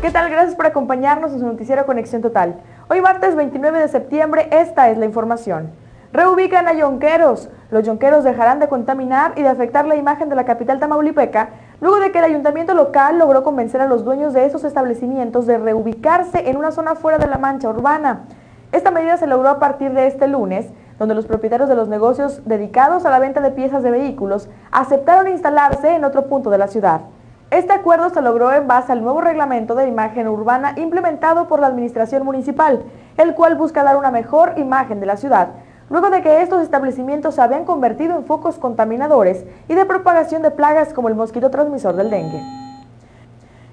¿Qué tal? Gracias por acompañarnos en su noticiero Conexión Total. Hoy martes 29 de septiembre, esta es la información. Reubican a yonqueros. Los yonqueros dejarán de contaminar y de afectar la imagen de la capital tamaulipeca, luego de que el ayuntamiento local logró convencer a los dueños de esos establecimientos de reubicarse en una zona fuera de la mancha urbana. Esta medida se logró a partir de este lunes, donde los propietarios de los negocios dedicados a la venta de piezas de vehículos aceptaron instalarse en otro punto de la ciudad. Este acuerdo se logró en base al nuevo reglamento de imagen urbana implementado por la administración municipal, el cual busca dar una mejor imagen de la ciudad, luego de que estos establecimientos se habían convertido en focos contaminadores y de propagación de plagas como el mosquito transmisor del dengue.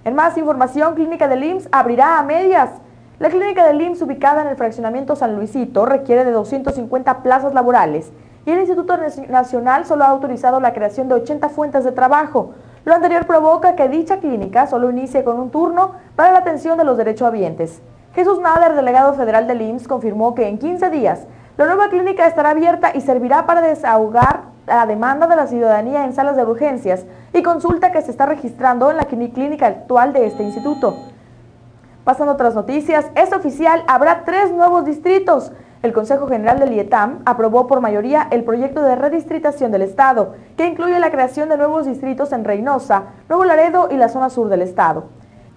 En más información, Clínica del IMSS abrirá a medias. La clínica del IMSS, ubicada en el fraccionamiento San Luisito, requiere de 250 plazas laborales y el Instituto Nacional solo ha autorizado la creación de 80 fuentes de trabajo. Lo anterior provoca que dicha clínica solo inicie con un turno para la atención de los derechohabientes. Jesús Nader, delegado federal del IMSS, confirmó que en 15 días la nueva clínica estará abierta y servirá para desahogar la demanda de la ciudadanía en salas de urgencias y consulta que se está registrando en la clínica actual de este instituto. Pasando a otras noticias, es oficial, habrá 3 nuevos distritos. El Consejo General del IETAM aprobó por mayoría el proyecto de redistritación del Estado, que incluye la creación de nuevos distritos en Reynosa, Nuevo Laredo y la zona sur del Estado.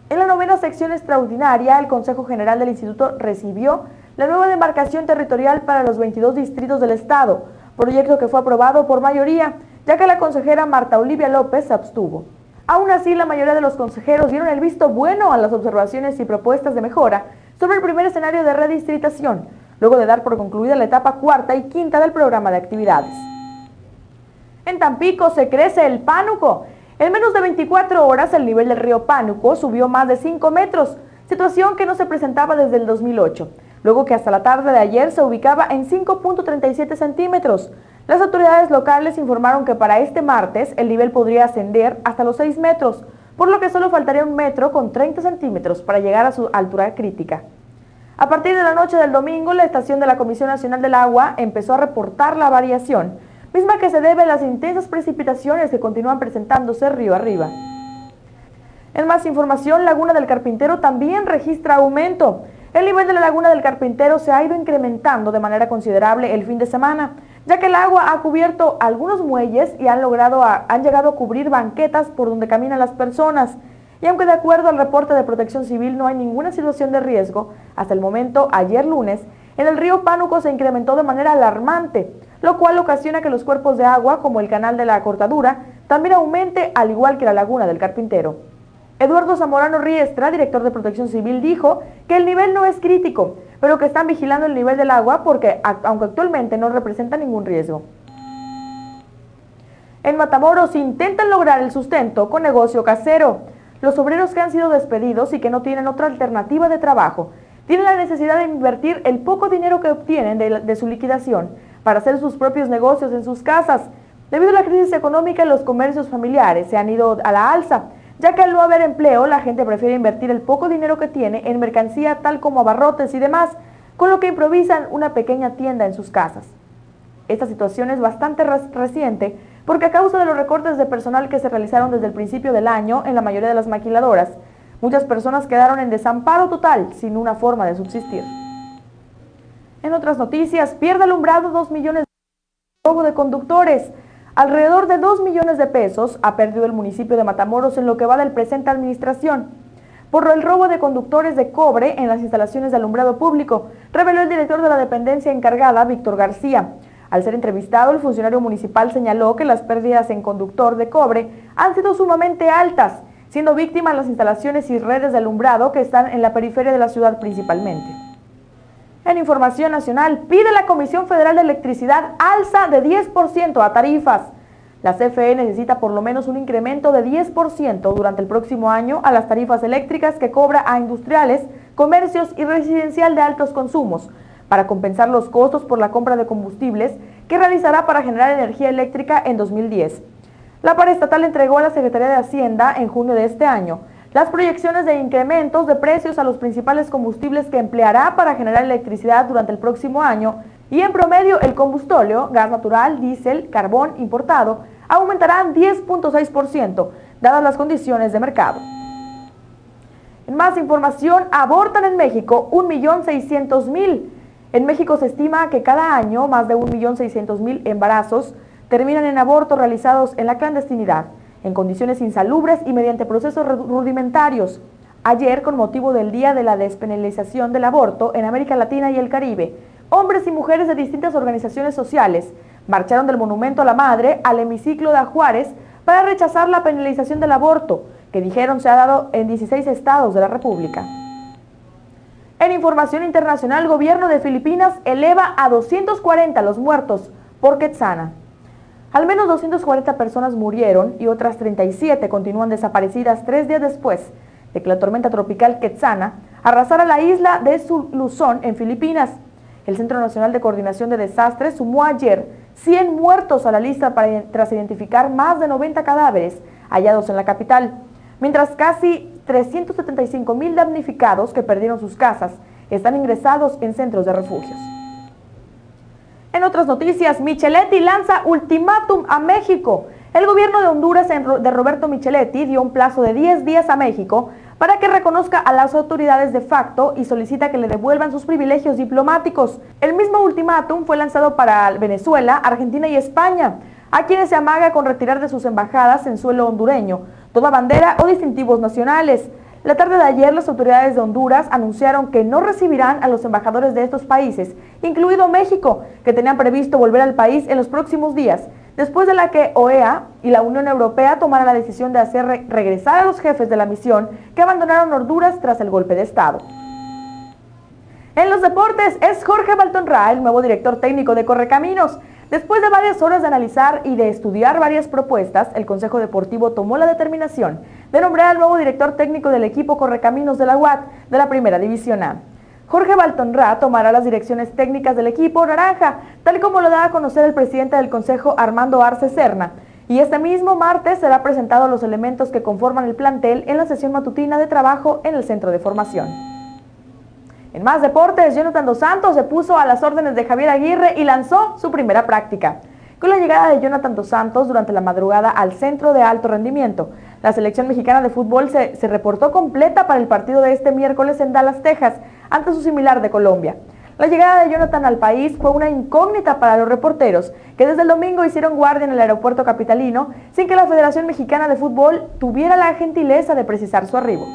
En la 9ª sección extraordinaria, el Consejo General del Instituto recibió la nueva demarcación territorial para los 22 distritos del Estado, proyecto que fue aprobado por mayoría, ya que la consejera Marta Olivia López se abstuvo. Aún así, la mayoría de los consejeros dieron el visto bueno a las observaciones y propuestas de mejora sobre el primer escenario de redistritación, luego de dar por concluida la etapa 4ª y 5ª del programa de actividades. En Tampico se crece el Pánuco. En menos de 24 horas el nivel del río Pánuco subió más de 5 metros, situación que no se presentaba desde el 2008, luego que hasta la tarde de ayer se ubicaba en 5.37 centímetros. Las autoridades locales informaron que para este martes el nivel podría ascender hasta los 6 metros, por lo que solo faltaría 1 metro con 30 centímetros para llegar a su altura crítica. A partir de la noche del domingo, la estación de la Comisión Nacional del Agua empezó a reportar la variación, misma que se debe a las intensas precipitaciones que continúan presentándose río arriba. En más información, Laguna del Carpintero también registra aumento. El nivel de la Laguna del Carpintero se ha ido incrementando de manera considerable el fin de semana, ya que el agua ha cubierto algunos muelles y han llegado a cubrir banquetas por donde caminan las personas. Y aunque de acuerdo al reporte de Protección Civil no hay ninguna situación de riesgo, hasta el momento, ayer lunes, en el río Pánuco se incrementó de manera alarmante, lo cual ocasiona que los cuerpos de agua, como el canal de la Cortadura, también aumente, al igual que la Laguna del Carpintero. Eduardo Zamorano Riestra, director de Protección Civil, dijo que el nivel no es crítico, pero que están vigilando el nivel del agua porque, aunque actualmente no representa ningún riesgo. En Matamoros intentan lograr el sustento con negocio casero. Los obreros que han sido despedidos y que no tienen otra alternativa de trabajo tienen la necesidad de invertir el poco dinero que obtienen de su liquidación para hacer sus propios negocios en sus casas. Debido a la crisis económica, los comercios familiares se han ido a la alza, ya que al no haber empleo, la gente prefiere invertir el poco dinero que tiene en mercancía tal como abarrotes y demás, con lo que improvisan una pequeña tienda en sus casas. Esta situación es bastante reciente porque a causa de los recortes de personal que se realizaron desde el principio del año en la mayoría de las maquiladoras, muchas personas quedaron en desamparo total sin una forma de subsistir. En otras noticias, pierde alumbrado 2 millones de robo de conductores. Alrededor de 2 millones de pesos ha perdido el municipio de Matamoros en lo que va del presente administración por el robo de conductores de cobre en las instalaciones de alumbrado público, reveló el director de la dependencia encargada, Víctor García. Al ser entrevistado, el funcionario municipal señaló que las pérdidas en conductor de cobre han sido sumamente altas, siendo víctimas las instalaciones y redes de alumbrado que están en la periferia de la ciudad principalmente. En información nacional, pide la Comisión Federal de Electricidad alza de 10% a tarifas. La CFE necesita por lo menos un incremento de 10% durante el próximo año a las tarifas eléctricas que cobra a industriales, comercios y residencial de altos consumos, para compensar los costos por la compra de combustibles que realizará para generar energía eléctrica en 2010. La paraestatal entregó a la Secretaría de Hacienda en junio de este año las proyecciones de incrementos de precios a los principales combustibles que empleará para generar electricidad durante el próximo año y en promedio el combustóleo, gas natural, diésel, carbón importado aumentarán 10.6%, dadas las condiciones de mercado. En más información, abortan en México 1.600.000. En México se estima que cada año más de 1.600.000 embarazos terminan en abortos realizados en la clandestinidad, en condiciones insalubres y mediante procesos rudimentarios. Ayer, con motivo del Día de la Despenalización del Aborto en América Latina y el Caribe, hombres y mujeres de distintas organizaciones sociales marcharon del Monumento a la Madre al hemiciclo de Juárez para rechazar la penalización del aborto, que dijeron se ha dado en 16 estados de la República. En información internacional, el gobierno de Filipinas eleva a 240 los muertos por Quetzana. Al menos 240 personas murieron y otras 37 continúan desaparecidas 3 días después de que la tormenta tropical Quetzana arrasara la isla de Luzón en Filipinas. El Centro Nacional de Coordinación de Desastres sumó ayer 100 muertos a la lista tras identificar más de 90 cadáveres hallados en la capital, mientras casi 375.000 damnificados que perdieron sus casas están ingresados en centros de refugios. En otras noticias, Micheletti lanza ultimátum a México. El gobierno de Honduras de Roberto Micheletti dio un plazo de 10 días a México para que reconozca a las autoridades de facto y solicita que le devuelvan sus privilegios diplomáticos. El mismo ultimátum fue lanzado para Venezuela, Argentina y España, a quienes se amaga con retirar de sus embajadas en suelo hondureño toda bandera o distintivos nacionales. La tarde de ayer, las autoridades de Honduras anunciaron que no recibirán a los embajadores de estos países, incluido México, que tenían previsto volver al país en los próximos días, después de la que OEA y la Unión Europea tomaran la decisión de hacer regresar a los jefes de la misión que abandonaron Honduras tras el golpe de Estado. En los deportes, es Jorge Baltonra, el nuevo director técnico de Correcaminos. Después de varias horas de analizar y de estudiar varias propuestas, el Consejo Deportivo tomó la determinación de nombrar al nuevo director técnico del equipo Correcaminos de la UAT de la Primera División A. Jorge Baltonra tomará las direcciones técnicas del equipo naranja, tal como lo da a conocer el presidente del Consejo, Armando Arce Serna, y este mismo martes será presentado los elementos que conforman el plantel en la sesión matutina de trabajo en el centro de formación. En más deportes, Jonathan Dos Santos se puso a las órdenes de Javier Aguirre y lanzó su primera práctica. Con la llegada de Jonathan Dos Santos durante la madrugada al centro de alto rendimiento, la selección mexicana de fútbol se reportó completa para el partido de este miércoles en Dallas, Texas, ante su similar de Colombia. La llegada de Jonathan al país fue una incógnita para los reporteros, que desde el domingo hicieron guardia en el aeropuerto capitalino sin que la Federación Mexicana de Fútbol tuviera la gentileza de precisar su arribo.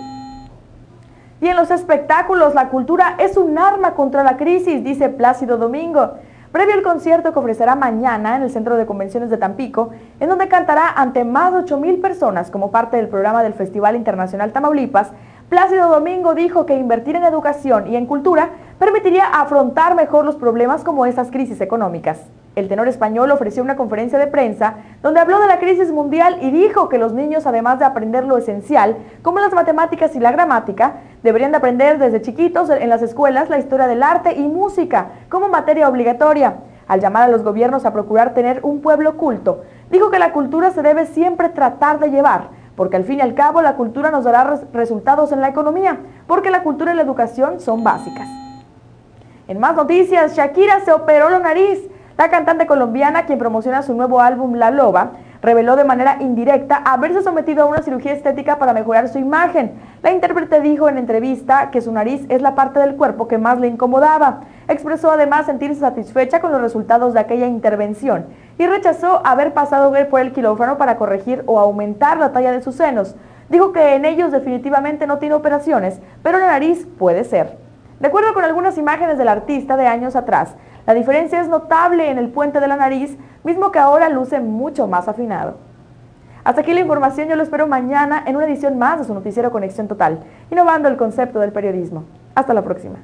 Y en los espectáculos, la cultura es un arma contra la crisis, dice Plácido Domingo. Previo al concierto que ofrecerá mañana en el Centro de Convenciones de Tampico, en donde cantará ante más de 8,000 personas como parte del programa del Festival Internacional Tamaulipas, Plácido Domingo dijo que invertir en educación y en cultura permitiría afrontar mejor los problemas como esas crisis económicas. El tenor español ofreció una conferencia de prensa donde habló de la crisis mundial y dijo que los niños, además de aprender lo esencial, como las matemáticas y la gramática, deberían de aprender desde chiquitos en las escuelas la historia del arte y música como materia obligatoria. Al llamar a los gobiernos a procurar tener un pueblo culto, dijo que la cultura se debe siempre tratar de llevar, porque al fin y al cabo la cultura nos dará resultados en la economía, porque la cultura y la educación son básicas. En más noticias, Shakira se operó la nariz. La cantante colombiana, quien promociona su nuevo álbum La Loba, reveló de manera indirecta haberse sometido a una cirugía estética para mejorar su imagen. La intérprete dijo en entrevista que su nariz es la parte del cuerpo que más le incomodaba. Expresó además sentirse satisfecha con los resultados de aquella intervención y rechazó haber pasado por el quirófano para corregir o aumentar la talla de sus senos. Dijo que en ellos definitivamente no tiene operaciones, pero la nariz puede ser. De acuerdo con algunas imágenes del artista de años atrás, la diferencia es notable en el puente de la nariz, mismo que ahora luce mucho más afinado. Hasta aquí la información, yo lo espero mañana en una edición más de su noticiero Conexión Total, innovando el concepto del periodismo. Hasta la próxima.